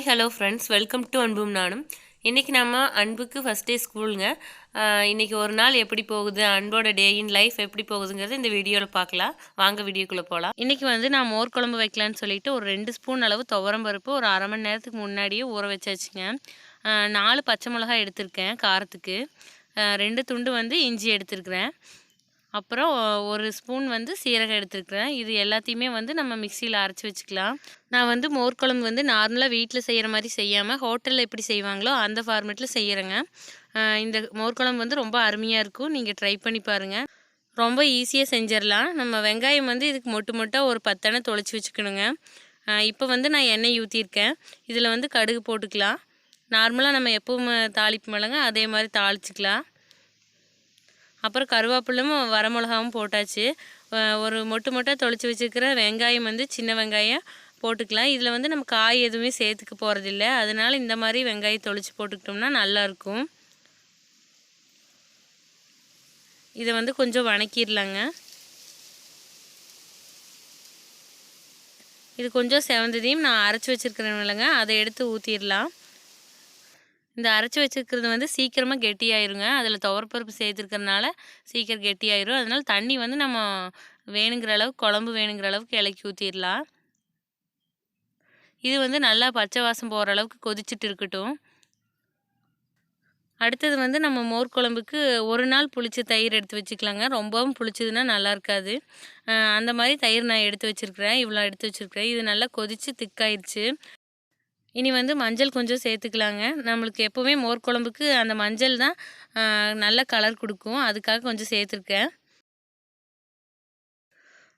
Hello friends, welcome to அன்பும் நானும். இன்றைக்கி நம்ம அன்புக்கு ஃபஸ்ட் டே ஸ்கூலுங்க. இன்றைக்கி ஒரு நாள் எப்படி போகுது, அன்போட டே இன் லைஃப் எப்படி போகுதுங்கிறது இந்த வீடியோவில் பார்க்கலாம். வாங்க வீடியோக்குள்ளே போகலாம். இன்றைக்கி வந்து நான் மோர் குழம்பு வைக்கலான்னு சொல்லிட்டு ஒரு 2 ஸ்பூன் அளவு துவரம் பருப்பு ஒரு அரை மணி நேரத்துக்கு முன்னாடியே ஊற வச்சாச்சுங்க. 4 பச்சை மிளகாய் எடுத்திருக்கேன் காரத்துக்கு. 2 துண்டு வந்து இஞ்சி எடுத்துருக்கிறேன். அப்புறம் ஒரு ஸ்பூன் வந்து சீரகம் எடுத்துருக்கிறேன். இது எல்லாத்தையுமே வந்து நம்ம மிக்சியில் அரைச்சி வச்சுக்கலாம். நான் வந்து மோர் குழம்பு வந்து நார்மலாக வீட்டில் செய்கிற மாதிரி செய்யாமல் ஹோட்டலில் எப்படி செய்வாங்களோ அந்த ஃபார்மேட்டில் செய்கிறேங்க. இந்த மோர் குழம்பு வந்து ரொம்ப அருமையாக இருக்கும். நீங்கள் ட்ரை பண்ணி பாருங்கள். ரொம்ப ஈஸியாக செஞ்சிடலாம். நம்ம வெங்காயம் வந்து இதுக்கு மொட்டு மொட்டாக ஒரு 10 எண்ணெய் தொளிச்சு வச்சுக்கணுங்க. இப்போ வந்து நான் எண்ணெய் ஊற்றிருக்கேன். இதில் வந்து கடுகு போட்டுக்கலாம். நார்மலாக நம்ம எப்பவும் தாளிப்போம்லங்க, அதே மாதிரி தாளிச்சிக்கலாம். அப்புறம் கருவேப்பிலும் வரமிளகாவும் போட்டாச்சு. ஒரு மொட்டு மொட்டாக தொளிச்சு வச்சுருக்கிற வெங்காயம் வந்து சின்ன வெங்காயம் போட்டுக்கலாம். இதில் வந்து நம்ம காய் எதுவுமே சேர்த்துக்க போகிறதில்ல. அதனால் இந்த மாதிரி வெங்காயம் தொளிச்சு போட்டுக்கிட்டோம்னா நல்லாயிருக்கும். இதை வந்து கொஞ்சம் வணக்கிடலாங்க. இது கொஞ்சம் செவந்ததையும் நான் அரைச்சி வச்சுருக்கிறேன் இல்லைங்க, அதை எடுத்து ஊற்றிடலாம். இந்த அரைச்சி வச்சுருக்கிறது வந்து சீக்கிரமாக கெட்டியாயிருங்க. அதில் துவரப்பருப்பு சேர்த்துருக்கறனால சீக்கிரம் கெட்டியாயிரும். அதனால தண்ணி வந்து நம்ம வேணுங்கிற அளவுக்கு, குழம்பு வேணுங்கிற அளவுக்கு இலக்கி ஊற்றிடலாம். இது வந்து நல்லா பச்சை வாசம் போகிற அளவுக்கு கொதிச்சுட்டு இருக்கட்டும். அடுத்தது வந்து நம்ம மோர் குழம்புக்கு ஒரு நாள் புளிச்ச தயிர் எடுத்து வச்சுக்கலாங்க. ரொம்பவும் புளிச்சதுன்னா நல்லா இருக்காது. அந்த மாதிரி தயிர் நான் எடுத்து வச்சுருக்கிறேன். இவ்வளோ எடுத்து வச்சுருக்கிறேன். இது நல்லா கொதித்து திக்காயிடுச்சு. இனி வந்து மஞ்சள் கொஞ்சம் சேர்த்துக்கலாங்க. நம்மளுக்கு எப்போவுமே மோர் குழம்புக்கு அந்த மஞ்சள் தான் நல்ல கலர் கொடுக்கும். அதுக்காக கொஞ்சம் சேர்த்துருக்கேன்.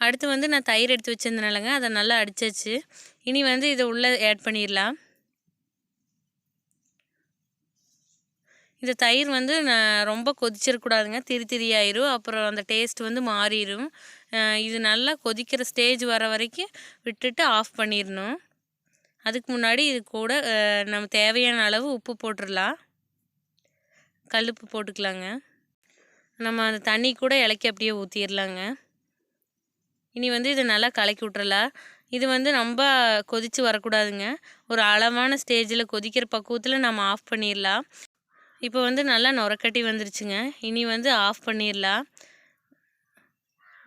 அடுத்து வந்து நான் தயிர் எடுத்து வச்சிருந்தேனாலங்க, அதை நல்லா அடிச்சாச்சு. இனி வந்து இதை உள்ளே ஆட் பண்ணிடலாம். இந்த தயிர் வந்து நான் ரொம்ப கொதிச்சிடக்கூடாதுங்க. திரி திரியாயிரும். அப்புறம் அந்த டேஸ்ட் வந்து மாறிடும். இது நல்லா கொதிக்கிற ஸ்டேஜ் வர வரைக்கும் விட்டுட்டு ஆஃப் பண்ணிடணும். அதுக்கு முன்னாடி இது கூட நம்ம தேவையான அளவு உப்பு போட்டுடலாம். கல்லுப்பு போட்டுக்கலாங்க. நம்ம அந்த தண்ணி கூட இலக்கி அப்படியே ஊற்றிடலாங்க. இனி வந்து இதை நல்லா கலக்கி விட்றலாம். இது வந்து ரொம்ப கொதித்து வரக்கூடாதுங்க. ஒரு அளவான ஸ்டேஜில் கொதிக்கிற பக்குவத்தில் நம்ம ஆஃப் பண்ணிடலாம். இப்போ வந்து நல்லா நுரக்கட்டி வந்துருச்சுங்க. இனி வந்து ஆஃப் பண்ணிடலாம்.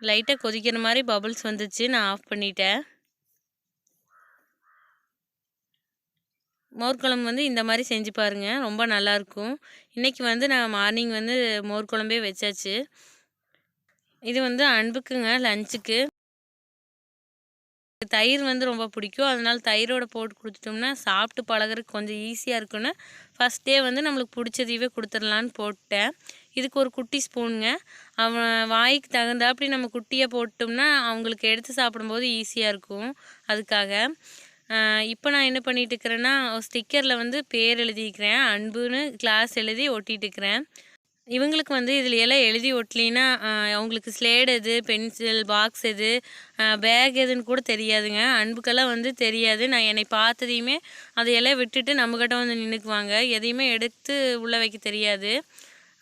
லைட்டாக கொதிக்கிற மாதிரி பபுள்ஸ் வந்துச்சு. நான் ஆஃப் பண்ணிட்டேன். மோர் குழம்பு வந்து இந்த மாதிரி செஞ்சு பாருங்கள், ரொம்ப நல்லாயிருக்கும். இன்றைக்கி வந்து நான் மார்னிங் வந்து மோர் குழம்பே வச்சாச்சு. இது வந்து அன்புக்குங்க லஞ்சுக்கு. தயிர் வந்து ரொம்ப பிடிக்கும். அதனால் தயிரோட போட்டு கொடுத்துட்டோம்னா சாப்பிட்டு பழகிறதுக்கு கொஞ்சம் ஈஸியாக இருக்குன்னு ஃபஸ்ட்டே வந்து நம்மளுக்கு பிடிச்சதையவே கொடுத்துடலான்னு போட்டேன். இதுக்கு ஒரு குட்டி ஸ்பூனுங்க. அவன் வாய்க்கு தகுந்தாப்படி நம்ம குட்டியாக போட்டோம்னா அவங்களுக்கு எடுத்து சாப்பிடும்போது ஈஸியாக இருக்கும். அதுக்காக இப்போ நான் என்ன பண்ணிகிட்டு இருக்கிறேன்னா, ஸ்டிக்கரில் வந்து பேர் எழுதிக்கிறேன். அன்புன்னு கிளாஸ் எழுதி ஒட்டிகிட்டுருக்கிறேன். இவங்களுக்கு வந்து இதில் எல்லாம் எழுதி ஒட்டலின்னா அவங்களுக்கு ஸ்லேட் எது, பென்சில் பாக்ஸ் எது, பேக் எதுன்னு கூட தெரியாதுங்க. அன்புக்கெல்லாம் வந்து தெரியாது. நான் என்னை பார்த்ததையுமே அதையெல்லாம் விட்டுட்டு நம்மக்கிட்ட வந்து நின்றுக்குவாங்க. எதையுமே எடுத்து உள்ளே வைக்க தெரியாது.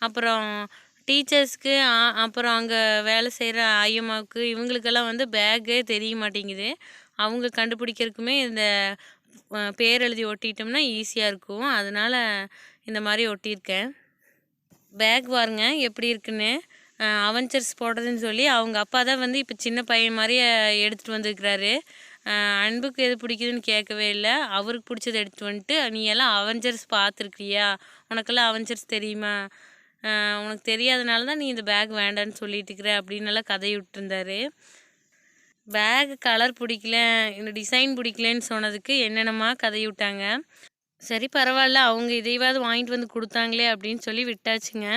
அப்புறம் டீச்சர்ஸ்க்கு அப்புறம் அங்கே வேலை செய்கிற ஐயம்மாவுக்கு இவங்களுக்கெல்லாம் வந்து பேக்கே தெரிய மாட்டேங்குது. அவங்க கண்டுபிடிக்கிறதுக்குமே இந்த பேர் எழுதி ஒட்டிட்டோம்னா ஈஸியாக இருக்கும். அதனால் இந்த மாதிரி ஒட்டியிருக்கேன். பேக் பாருங்க எப்படி இருக்குன்னு. அவெஞ்சர்ஸ் போடுறதுன்னு சொல்லி அவங்க அப்பா தான் வந்து இப்போ சின்ன பையன் மாதிரி எடுத்துகிட்டு வந்துருக்கிறாரு. அன்புக்கு எது பிடிக்குதுன்னு கேட்கவே இல்லை. அவருக்கு பிடிச்சது எடுத்துகிட்டு வந்துட்டு, நீ எல்லாம் அவெஞ்சர்ஸ் பார்த்துருக்கியா, உனக்கெல்லாம் அவெஞ்சர்ஸ் தெரியுமா, உனக்கு தெரியாதனால தான் நீ இந்த பேக் வேண்டான்னு சொல்லிட்டு இருக்கிற அப்படின்னெல்லாம் கதையை விட்டுருந்தாரு. பேக் கலர் பிடிக்கல, இந்த டிசைன் பிடிக்கலன்னு சொன்னதுக்கு என்னென்னமா கதையை விட்டாங்க. சரி பரவாயில்ல, அவங்க இதையாவது வாங்கிட்டு வந்து கொடுத்தாங்களே அப்படின்னு சொல்லி விட்டாச்சுங்க.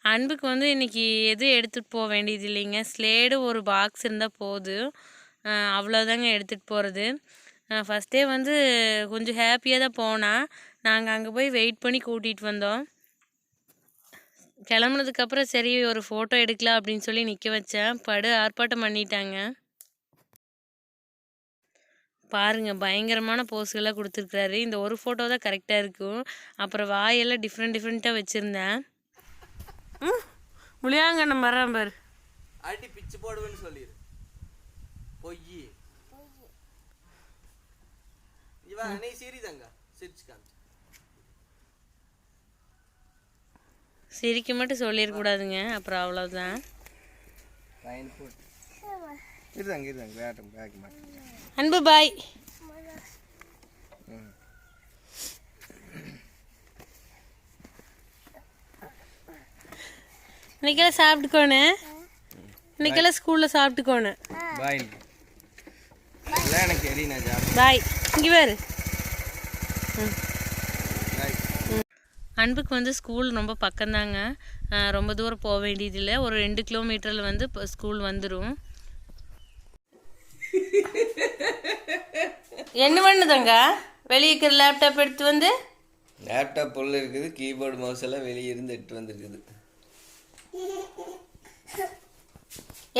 அன்புக்கு வந்து இன்றைக்கி எதுவும் எடுத்துகிட்டு போக வேண்டியது இல்லைங்க. ஸ்லேடு ஒரு பாக்ஸ் இருந்தால் போதும். அவ்வளோதாங்க எடுத்துகிட்டு போகிறது. ஃபஸ்ட்டே வந்து கொஞ்சம் ஹாப்பியாக தான் போனால், நாங்கள் அங்கே போய் வெயிட் பண்ணி கூட்டிகிட்டு வந்தோம். கிளம்புனதுக்கப்புறம் சரி ஒரு ஃபோட்டோ எடுக்கலாம் அப்படின்னு சொல்லி நிற்க வச்சேன். ஆர்ப்பாட்டம் பண்ணிட்டாங்க. பாருங்கள், பயங்கரமான போஸ்கெல்லாம் கொடுத்துருக்குறாரு. இந்த ஒரு ஃபோட்டோ தான் கரெக்டாக இருக்கும். அப்புறம் வாயெல்லாம் டிஃப்ரெண்ட்டாக வச்சுருந்தேன். முழியாங்கண்ண மரம் பாரு, அடி பிச்சு போடுவேன்னு சொல்லிடு. பொய் இவன் நீ சீரியதாங்க சிரிச்சு காமிச்சு. சிரிக்க மட்டும் சொல்லிடக்கூடாதுங்க, அப்புறம் அவ்வளோதான். அன்பு பாய். இன்னைக்கெல்லாம் சாப்பிட்டுக்கோனே, இன்னைக்கெல்லாம் ஸ்கூலில் சாப்பிட்டுக்கோனே. பாய். எனக்கு எரினா பாய். இங்கே வேறு அன்புக்கு வந்து ஸ்கூல் ரொம்ப பக்கம்தாங்க, ரொம்ப தூரம் போக வேண்டியதில்லை. ஒரு 2 கிலோமீட்டரில் வந்து இப்போ ஸ்கூல் வந்துடும். என்ன பண்ணுதாங்க? வெளியே இருக்கிற லேப்டாப் எடுத்து வந்து லேப்டாப் உள்ள இருக்குது, கீபோர்டு மவுஸ் எல்லாம் வெளியே இருந்து எடுத்து வந்துருக்குது.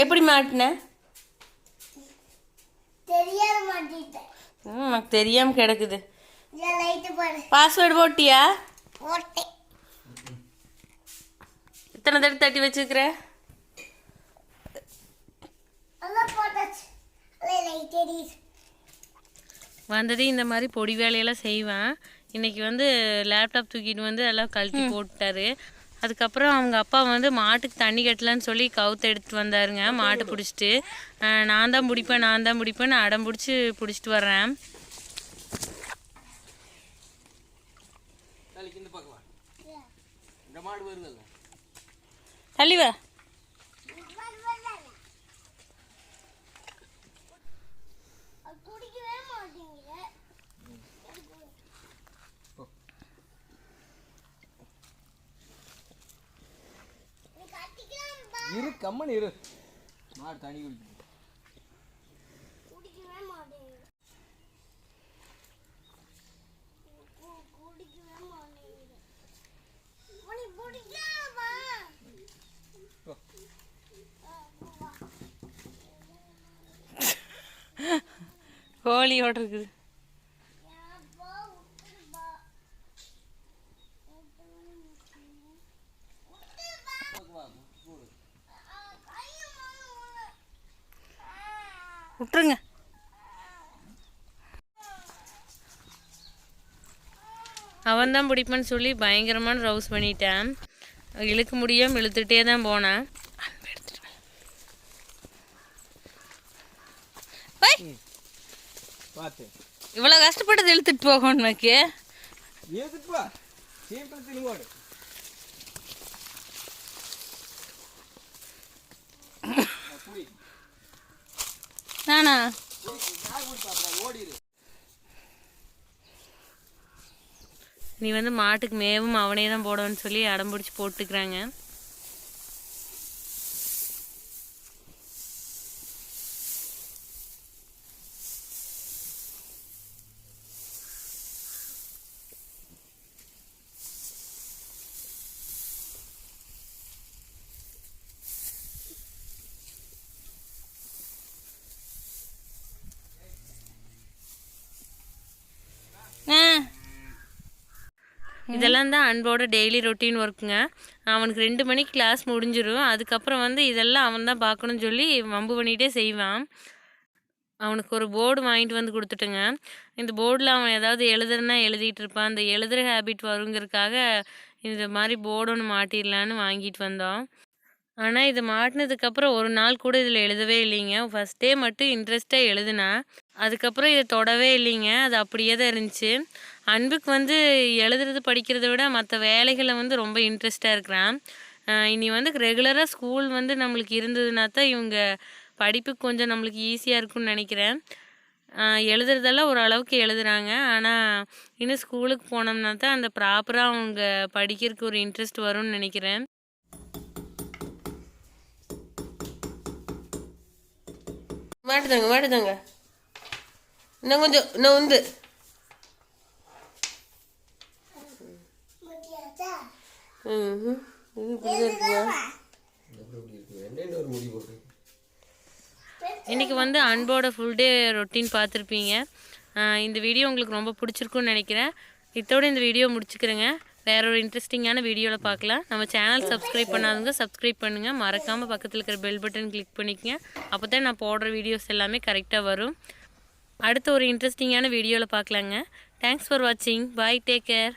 எப்படி மாட்டின? எனக்கு தெரியாம கிடக்குது. பாஸ்வேர்டு போட்டியா? இத்தனை தடவை தட்டி வச்சுக்கிற? வந்ததே இந்த மாதிரி பொடி வேலையெல்லாம் செய்வேன். இன்னைக்கு வந்து லேப்டாப் தூக்கிட்டு வந்து எல்லாம் கழட்டி போட்டாரு. அதுக்கப்புறம் அவங்க அப்பா வந்து மாட்டுக்கு தண்ணி கட்டலன்னு சொல்லி கவுத்து எடுத்துட்டு வந்தாருங்க. மாட்டை பிடிச்சிட்டு நான் தான் பிடிப்பேன்னு அடம் பிடிச்சிட்டு வர்றேன். தள்ளிவா. இரு கம்மன் இரு. மாடு தண்ணி குடிக்குது. கோழியோட இருக்குது. விட்டுருங்க. அவன் தான் பிடிப்பான்னு சொல்லி பயங்கரமான ரவுஸ் பண்ணிட்டேன். இழுக்க முடியாமல் இழுத்துட்டே தான் போனேன். இவ்வளோ கஷ்டப்பட்டது இழுத்துட்டு போகணும். நானா நீ வந்து மாட்டுக்கு மேவும் அவனே தான் போடணும்னு சொல்லி அடம் பிடிச்சி போட்டுக்கிறாங்க. இதெல்லாம் தான் அன்போட டெய்லி ரொட்டீன் ஒர்க்குங்க. அவனுக்கு 2 மணிக்கு கிளாஸ் முடிஞ்சிடும். அதுக்கப்புறம் வந்து இதெல்லாம் அவன் தான் பார்க்கணுன்னு சொல்லி வம்பு பண்ணிகிட்டே செய்வான். அவனுக்கு ஒரு போர்டு வாங்கிட்டு வந்து கொடுத்துட்டுங்க. இந்த போர்டில் அவன் ஏதாவது எழுதுறனா எழுதிட்டு இருப்பான். அந்த எழுதுகிற ஹேபிட் வருங்கிறதுக்காக இந்த மாதிரி போர்டு ஒன்று மாட்டிடலான்னு வாங்கிட்டு வந்தோம். ஆனால் இது மாட்டினதுக்கப்புறம் ஒரு நாள் கூட இதில் எழுதவே இல்லைங்க. ஃபஸ்ட் டே மட்டும் இன்ட்ரெஸ்ட்டாக எழுதுனா, அதுக்கப்புறம் இதை தொடவே இல்லைங்க. அது அப்படியே தான் இருந்துச்சு. அன்புக்கு வந்து எழுதுறது படிக்கிறத விட மற்ற வேலைகளை வந்து ரொம்ப இன்ட்ரெஸ்ட்டாக இருக்கிறான். இனி வந்து ரெகுலராக ஸ்கூல் வந்து நம்மளுக்கு இருந்ததுனா தான் இவங்க படிப்புக்கு கொஞ்சம் நம்மளுக்கு ஈஸியாக இருக்கும்னு நினைக்கிறேன். எழுதுறதெல்லாம் ஓரளவுக்கு எழுதுறாங்க. ஆனால் இன்னும் ஸ்கூலுக்கு போனோம்னா தான் அந்த ப்ராப்பராக அவங்க படிக்கிறதுக்கு ஒரு இன்ட்ரெஸ்ட் வரும்னு நினைக்கிறேன். மாட்டுதாங்க இன்னும் கொஞ்சம் இன்னும் வந்து இன்னைக்கு வந்து அன்போட ஃபுல் டே ரொட்டீன் பார்த்துருப்பீங்க. இந்த வீடியோ உங்களுக்கு ரொம்ப பிடிச்சிருக்குன்னு நினைக்கிறேன். இதோட இந்த வீடியோ முடிச்சுக்கிறேங்க. வேற ஒரு இன்ட்ரெஸ்டிங்கான வீடியோவில் பார்க்கலாம். நம்ம சேனல் சப்ஸ்கிரைப் பண்ணாதவங்க சப்ஸ்கிரைப் பண்ணுங்கள். மறக்காமல் பக்கத்தில் இருக்கிற பெல் பட்டன் கிளிக் பண்ணிக்கங்க. அப்போ தான் நான் போடுற வீடியோஸ் எல்லாமே கரெக்டாக வரும். அடுத்த ஒரு இன்ட்ரெஸ்டிங்கான வீடியோவில் பார்க்கலாங்க. தேங்க்ஸ் ஃபார் வாட்சிங். பாய், டேக் கேர்.